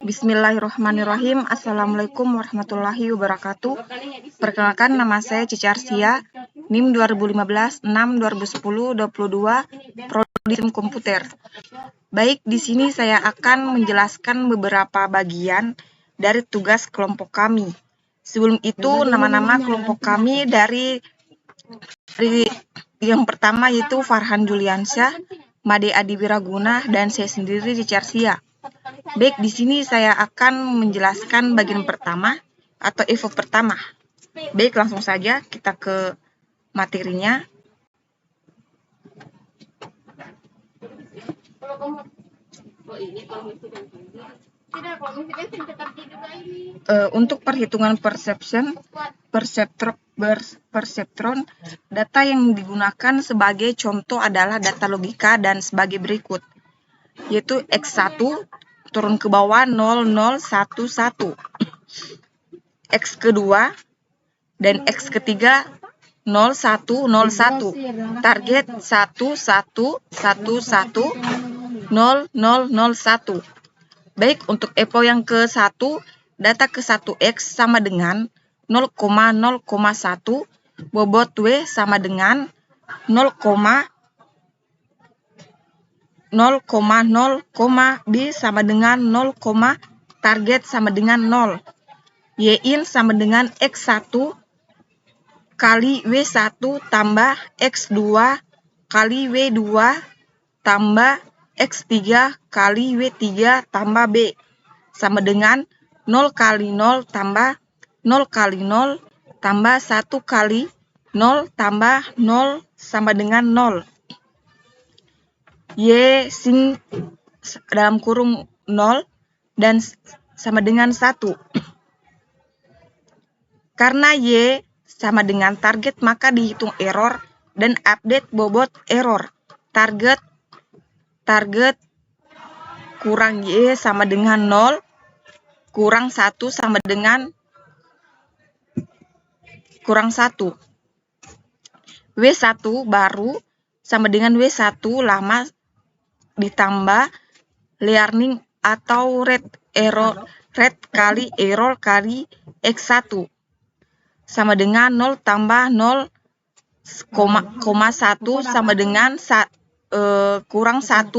Bismillahirrahmanirrahim. Assalamualaikum warahmatullahi wabarakatuh. Perkenalkan, nama saya Cici Arsia, NIM 2015 6 2010 22, Prodi Sistem Komputer. Baik, di sini saya akan menjelaskan beberapa bagian dari tugas kelompok kami. Sebelum itu, nama-nama kelompok kami dari yang pertama yaitu Farhan Juliansyah, Made Adi Wiraguna, dan saya sendiri Cici Arsia. Baik, di sini saya akan menjelaskan bagian pertama atau info pertama. Baik, langsung saja kita ke materinya. Untuk perhitungan perseptron, data yang digunakan sebagai contoh adalah data logika dan sebagai berikut, yaitu X1 turun ke bawah 0011, X kedua dan X ketiga 0101, target 11110001. Baik, untuk EPO yang ke-1, data ke-1X sama dengan 0,0,1, bobot W sama dengan 0,0, B sama dengan 0, target sama dengan 0. Y-in sama dengan X1 kali W1 tambah X2 kali W2 tambah X3 kali W3 tambah B sama dengan 0 kali 0 tambah 0 kali 0 tambah 1 kali 0 tambah 0 sama dengan 0. Y sing dalam kurung 0 dan sama dengan 1. Karena Y sama dengan target, maka dihitung error dan update bobot error. Target kurang Y sama dengan 0, kurang 1 sama dengan kurang 1. W1 baru sama dengan W1 lama ditambah learning atau rate kali error kali X1 sama dengan 0 tambah 0,1 sama dengan kurang 1,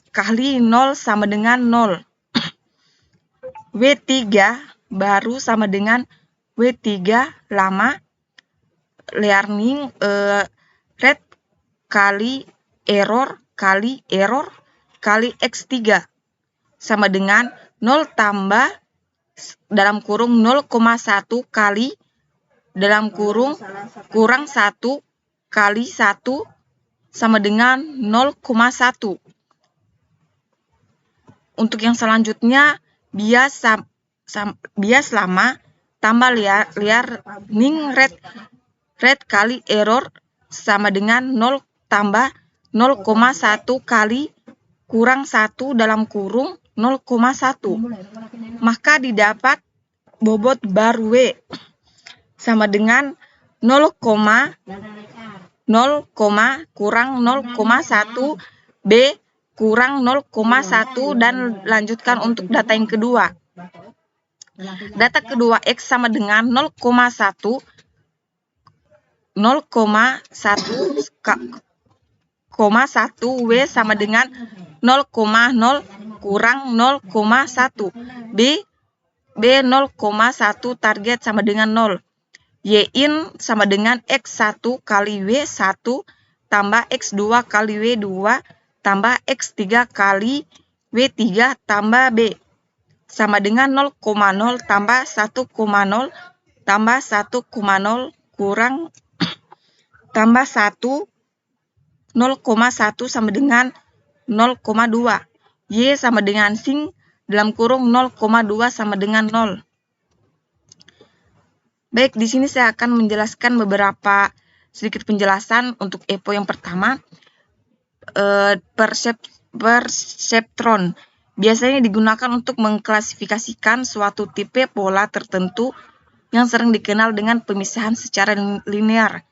kali 0 sama dengan 0. W3 baru sama dengan W3 lama learning rate kali error kali X3 sama dengan 0 tambah dalam kurung 0,1 kali dalam kurung kurang 1 kali 1 sama dengan 0,1. Untuk yang selanjutnya, bias lama tambah learning rate kali error sama dengan 0 tambah 0,1 kali kurang 1 dalam kurung 0,1. Maka didapat bobot bar W sama dengan 0, kurang 0,1 B kurang 0,1 dan lanjutkan untuk data yang kedua. Data kedua X sama dengan 0,1 W sama dengan 0,0 kurang 0,1 B 0,1, target sama dengan 0. Y-in sama dengan X1 kali W1 tambah X2 kali W2 tambah X3 kali W3 tambah B sama dengan 0,0 tambah 1,0 tambah 1,0 kurang tambah 1, 0,1 sama dengan 0,2. Y sama dengan sing dalam kurung 0,2 sama dengan 0. Baik, di sini saya akan menjelaskan beberapa sedikit penjelasan untuk EPO yang pertama. Perseptron biasanya digunakan untuk mengklasifikasikan suatu tipe pola tertentu yang sering dikenal dengan pemisahan secara linear.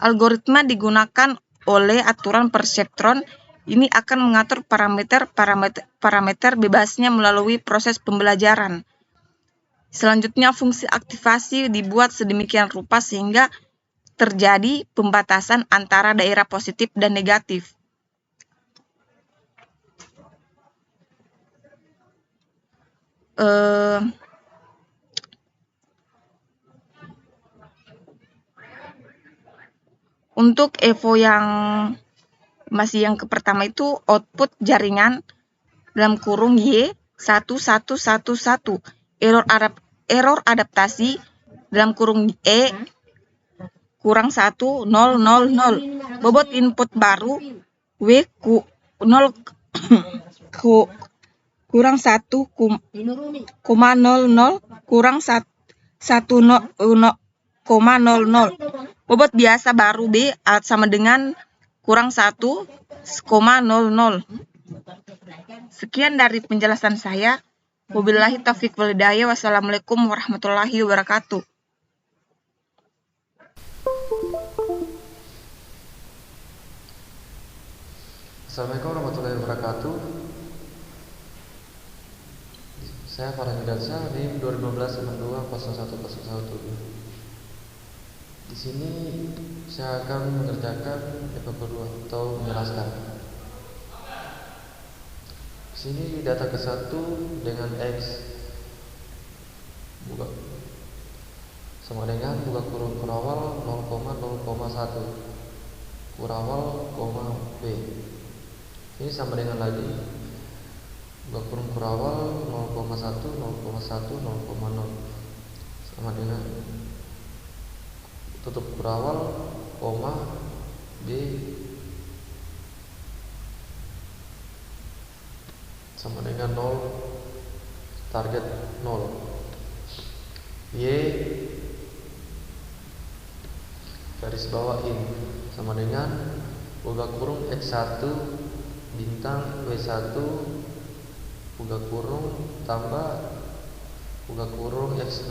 Algoritma digunakan oleh aturan perseptron Ini akan mengatur parameter bebasnya melalui proses pembelajaran. Selanjutnya, fungsi aktivasi dibuat sedemikian rupa sehingga terjadi pembatasan antara daerah positif dan negatif. Untuk EVO yang masih yang pertama itu output jaringan dalam kurung Y1111, error adaptasi dalam kurung E kurang 1 0 0 0. Bobot input baru W 0 kurang 1 0 0 kurang 1 0 0. Bobot biasa baru B sama dengan kurang 1, 0 0. Sekian dari penjelasan saya. Wabillahi taufiq wal hidayah. Wassalamualaikum warahmatullahi wabarakatuh. Assalamualaikum warahmatullahi wabarakatuh. Saya Farhan Hidarsyah, NIM 2015-92-0101. Di sini saya akan mengerjakan epoch kedua atau menjelaskan. Di sini data ke-1 dengan X buka sama dengan buka kurung kurawal 0,0,1 kurawal, B. Ini sama dengan lagi buka kurung kurawal 0,1 0,1 0,0 sama dengan tutup kurawal, B sama dengan 0, target 0. Y garis bawah in sama dengan buka kurung X1 bintang W1 buka kurung tambah buka kurung X2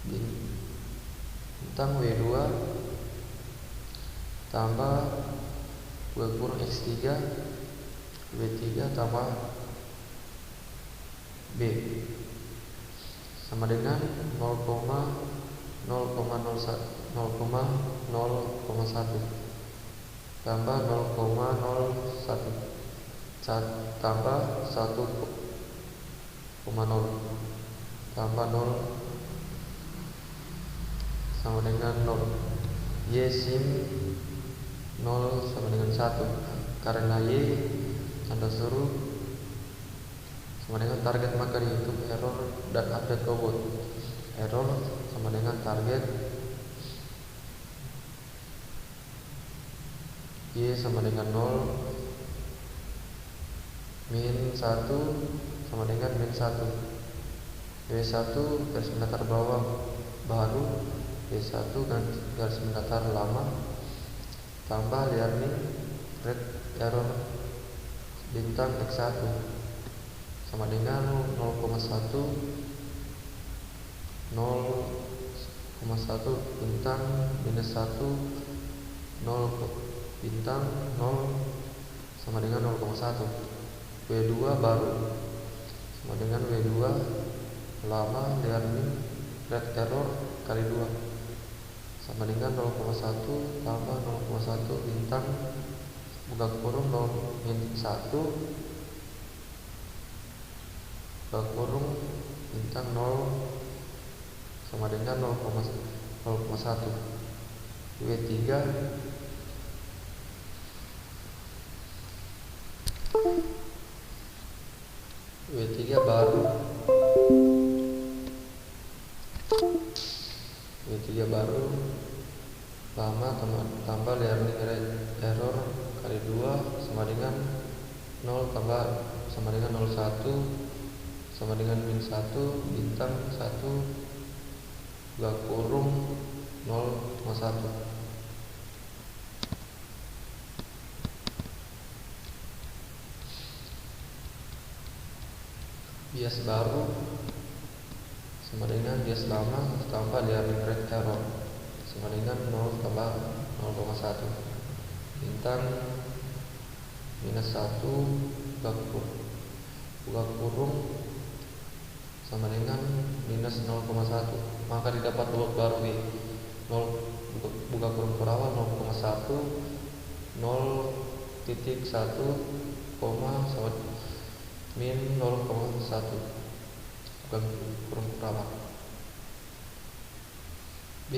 bintang W2 tambah buka kurung X3 W3 tambah B sama dengan 0,001 tambah 0,01 tambah 1,0 tambah 0 sama dengan 0. Y sim 0 sama dengan 1. Karena Y tanda seru sama dengan target, maka dihitung error dan update robot. Error sama dengan target, Y sama dengan 0, min 1 sama dengan min 1. W1 garis mendatar bawah baru, W1 garis mendatar lama tambah learning rate error bintang X1 sama dengan 0,1 bintang minus 1 0 bintang 0 sama dengan 0,1. W2 baru sama dengan W2 lama learning rate error kali 2 sama dengan 0,1 tambah 0,1 bintang buka kurung 0 min 1 buka kurung bintang 0 sama dengan 0,1. W3 baru lama tambah learning rate error kali 2 sama dengan 0 tambah sama dengan 01 sama dengan min 1 bintang 1 buka kurung 0,1. Bias baru sama dengan bias lama tambah learning rate error sama dengan 0 tambah 0,1. bintang minus 1 buka kurung sama dengan minus 0,1, maka didapat lubang baru B 0 buka kurung per awal 0,1 0,1 sama min 0,1 buka kurung per awal B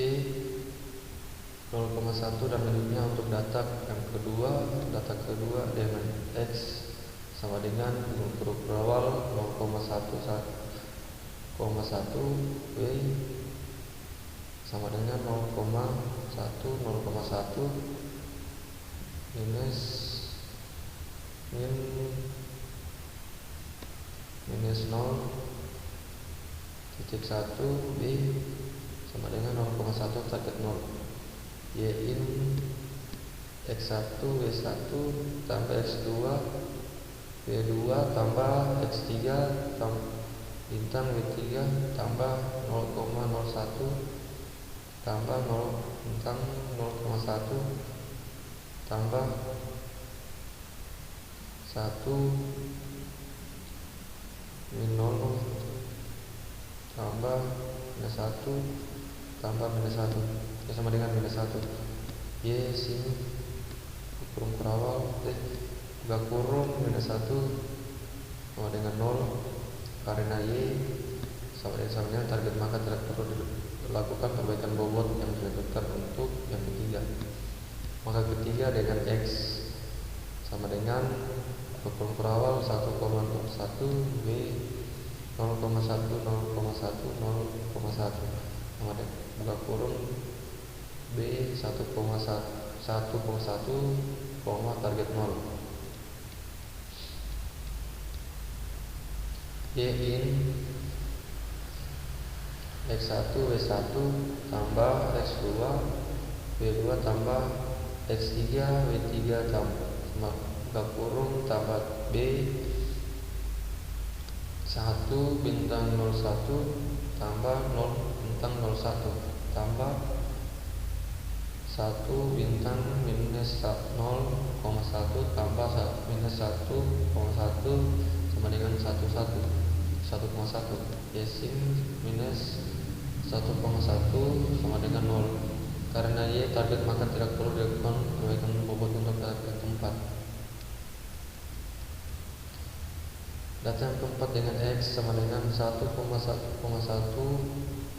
0,1 dan lanjutnya untuk data kedua dengan X sama dengan huruf berawal 0,1 W sama dengan 0,1 minus minus 0,1 B sama dengan 0,1 target 0 Y in X1 W1 tambah X2 W2 tambah X3 bintang W3 tambah 0,01 tambah 0 bintang 0,1 tambah 1 min 0 tambah minus 1 tambah minus 1 sama dengan minus 1 Y sini kurung perawal buka kurung minus 1 sama dengan 0 karena Y sama dengan target, maka tidak perlu dilakukan perbaikan bobot yang dilakukan untuk yang ketiga. Maka ketiga dengan X sama dengan buka kurung perawal 1,01 B 0,1 sama dengan buka kurung B 1,1 target 0 Y in X1 W1 tambah X2 W2 tambah X3 W3 tambah buka kurung tambah B 1 bintang 01 tambah 0 bintang 01 tambah 1 bintang minus 0,1 tambah minus 1,1 sama dengan 1,1 Y minus 1,1 sama dengan 0 karena Y target, maka tidak perlu dilakukan perbaikan bobot untuk target keempat. Data yang keempat dengan X sama dengan 1,1,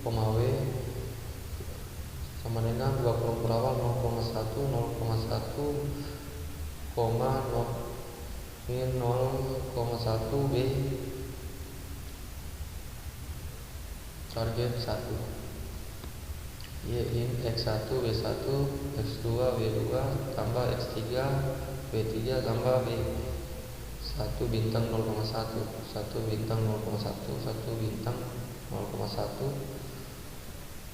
W sama dengan 20 per awal 0,1 min 0,1 B target 1 Y in X1 W1 X2 W2 tambah X3 W3 tambah B 1 bintang 0,1 1 bintang 0,1 1 bintang 0,1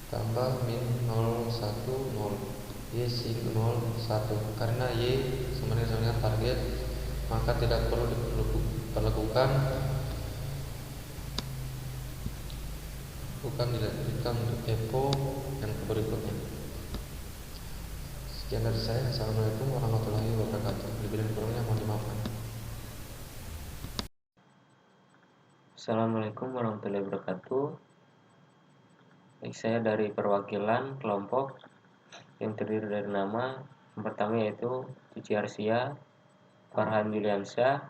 tambah min 0,1 Y sin 0,1 karena Y sama dengan target, maka tidak perlu dilakukan dilanjutkan untuk EPO yang berikutnya. Sekian dari saya. Assalamualaikum warahmatullahi wabarakatuh. Lebih dan kurangnya mohon dimaafkan. Assalamualaikum warahmatullahi wabarakatuh. Baik, saya dari perwakilan kelompok yang terdiri dari nama yang pertama yaitu Cici Arsia, Farhan Juliansyah,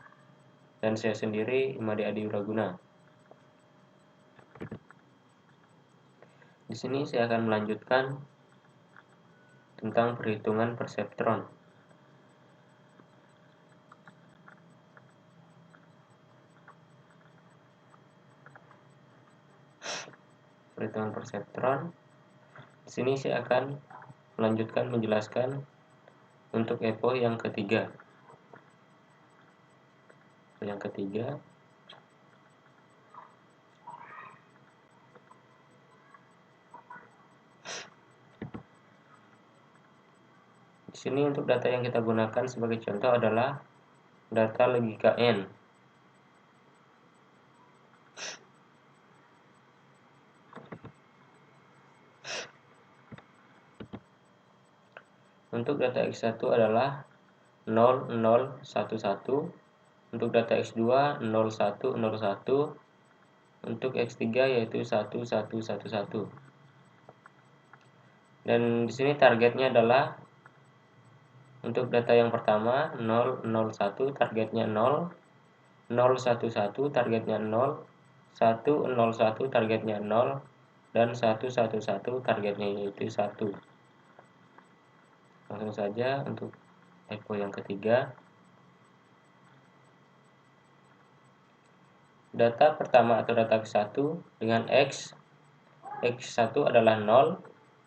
dan saya sendiri Imadi Adi Wiraguna. Di sini saya akan melanjutkan tentang perhitungan perseptron. Perhitungan perseptron. Di sini saya akan melanjutkan menjelaskan untuk EPO yang ketiga. Di sini untuk data yang kita gunakan sebagai contoh adalah data logika N. Untuk untuk data X1 adalah 0, 0, 1, 1. Untuk data X2 0, 1, 0, 1. Untuk X3 yaitu 1, 1, 1, 1. Dan di sini targetnya adalah untuk data yang pertama 0, 0, 1 targetnya 0, 0, 1, 1 targetnya 0, 1, 0, 1 targetnya 0, dan 1, 1, 1 targetnya yaitu 1. Langsung saja untuk echo yang ketiga. Data pertama atau data X1 dengan X1 adalah 0,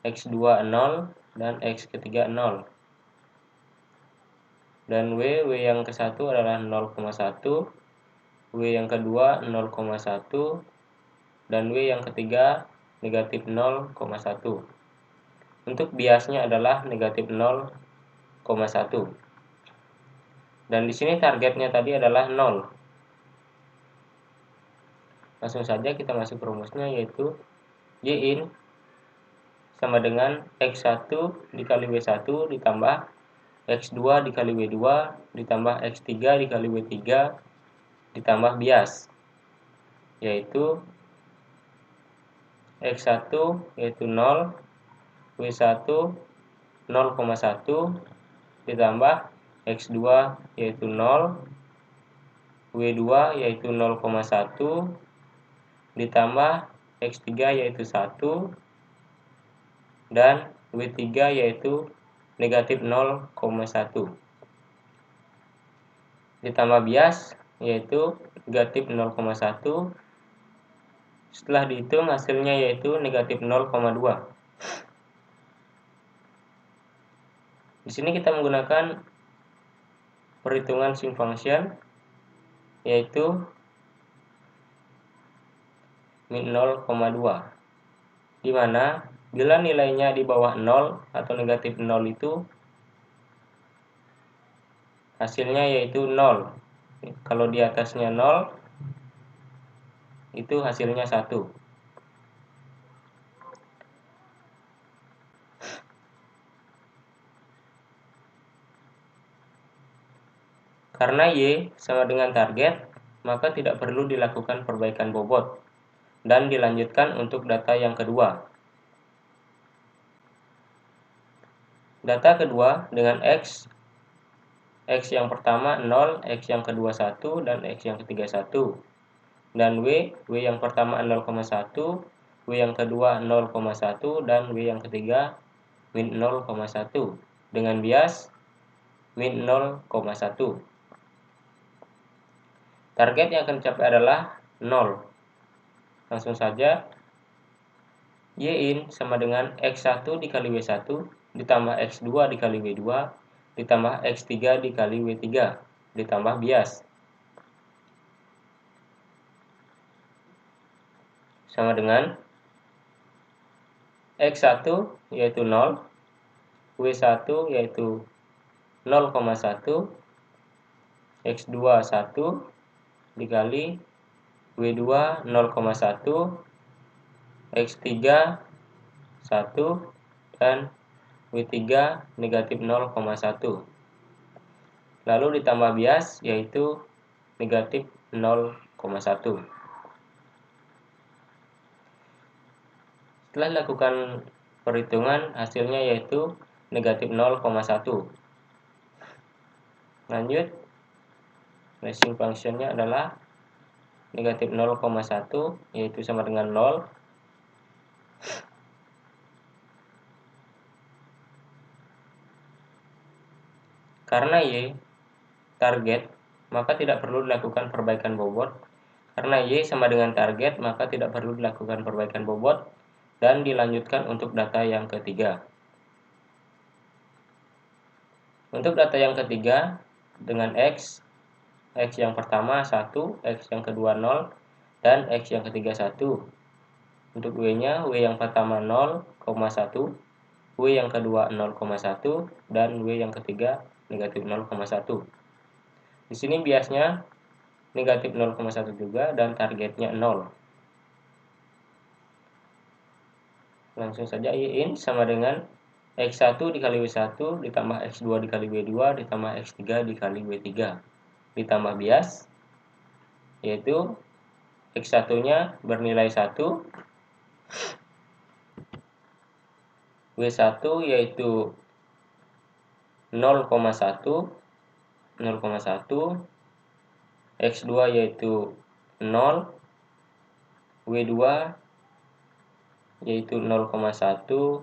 X2 0, dan X ketiga 0. Dan W yang ke-1 adalah 0,1, W yang kedua 0,1, dan W yang ketiga negatif 0,1. Untuk biasnya adalah negatif 0,1. Dan di sini targetnya tadi adalah 0. Langsung saja kita masuk rumusnya, yaitu Y in sama dengan X1 dikali W1 ditambah X2 dikali W2 ditambah X3 dikali W3 ditambah bias, yaitu X1 yaitu 0, W1 0,1 ditambah X2 yaitu 0, W2 yaitu 0,1 ditambah X3 yaitu 1, dan W3 yaitu negatif 0,1 ditambah bias yaitu negatif 0,1. Setelah dihitung hasilnya yaitu negatif 0,2. Di sini kita menggunakan perhitungan syn function, yaitu min 0,2, di mana bila nilainya di bawah 0 atau negatif 0 itu hasilnya yaitu 0. Kalau di atasnya 0 itu hasilnya 1. Karena Y sama dengan target, maka tidak perlu dilakukan perbaikan bobot dan dilanjutkan untuk data yang kedua. Data kedua dengan X yang pertama 0, X yang kedua 1, dan X yang ketiga 1. Dan W yang pertama 0,1, W yang kedua 0,1, dan W yang ketiga min 0,1 dengan bias min 0,1. Target yang akan dicapai adalah 0. Langsung saja, Y in sama dengan X1 dikali W1 ditambah X2 dikali W2 ditambah X3 dikali W3 ditambah bias sama dengan X1 yaitu 0, W1 yaitu 0,1, X2 1 dikali W2 0,1, X3 1, dan W3 negatif 0,1. Lalu ditambah bias yaitu negatif 0,1. Setelah dilakukan perhitungan, hasilnya yaitu negatif 0,1. Lanjut, syn function-nya adalah negatif 0,1, yaitu sama dengan 0. Karena Y target, maka tidak perlu dilakukan perbaikan bobot. Karena Y sama dengan target, maka tidak perlu dilakukan perbaikan bobot dan dilanjutkan untuk data yang ketiga. Untuk data yang ketiga dengan X yang pertama 1, X yang kedua 0, dan X yang ketiga 1. Untuk W-nya, W yang pertama 0,1, W yang kedua 0,1, dan W yang ketiga negatif 0,1. Di sini biasnya negatif 0,1 juga dan targetnya 0. Langsung saja Y in sama dengan X1 dikali W1 ditambah X2 dikali W2 ditambah X3 dikali W3 ditambah bias, yaitu X1-nya bernilai 1, W1 yaitu 0,1, X2 yaitu 0, W2 yaitu 0,1,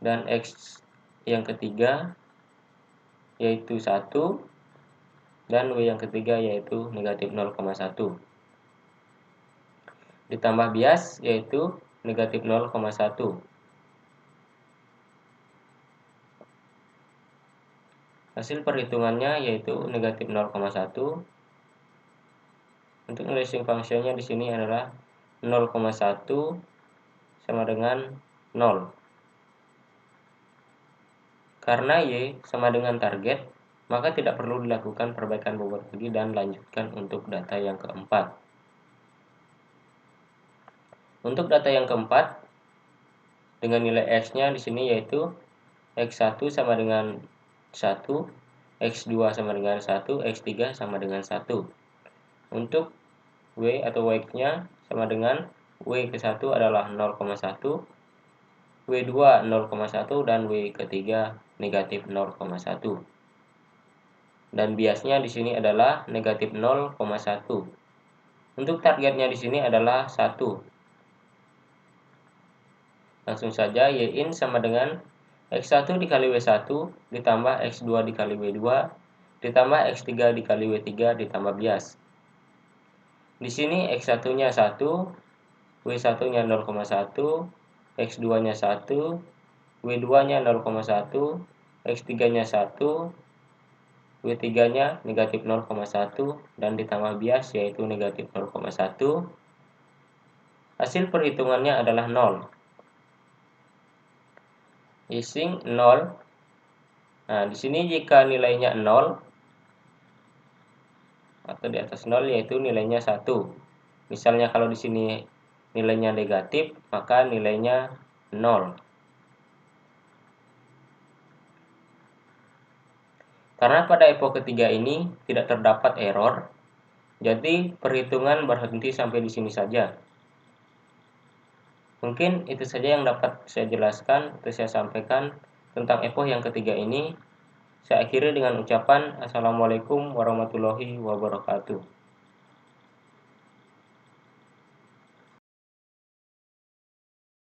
dan X yang ketiga yaitu 1, dan W yang ketiga yaitu negatif 0,1. Ditambah bias yaitu negatif 0,1. Hasil perhitungannya yaitu negatif 0,1. Untuk nilai swing functionnya di sini adalah 0,1 sama dengan 0. Karena Y sama dengan target, maka tidak perlu dilakukan perbaikan bobot bagi dan lanjutkan untuk data yang keempat. Untuk data yang keempat, dengan nilai X-nya di sini yaitu X1 sama dengan 1, X2 sama dengan 1, X3 sama dengan 1. Untuk W atau Y-nya sama dengan W ke-1 adalah 0,1, W2 0,1, dan W ketiga negatif 0,1. Dan biasnya di sini adalah negatif 0,1. Untuk targetnya di sini adalah 1. Langsung saja Y-in sama dengan X1 dikali W1 ditambah X2 dikali W2 ditambah X3 dikali W3 ditambah bias. Di sini X1-nya 1, W1-nya 0,1, X2-nya 1, W2-nya 0,1, X3-nya 1, W3-nya negatif 0,1, dan ditambah bias yaitu negatif 0,1. Hasil perhitungannya adalah 0. Ising 0. Nah, di sini jika nilainya 0 atau di atas 0 yaitu nilainya 1. Misalnya kalau di sini nilainya negatif, maka nilainya 0. Karena pada epoch ketiga ini tidak terdapat error, jadi perhitungan berhenti sampai di sini saja. Mungkin itu saja yang dapat saya jelaskan atau saya sampaikan tentang epoch yang ketiga ini. Saya akhiri dengan ucapan Assalamualaikum warahmatullahi wabarakatuh.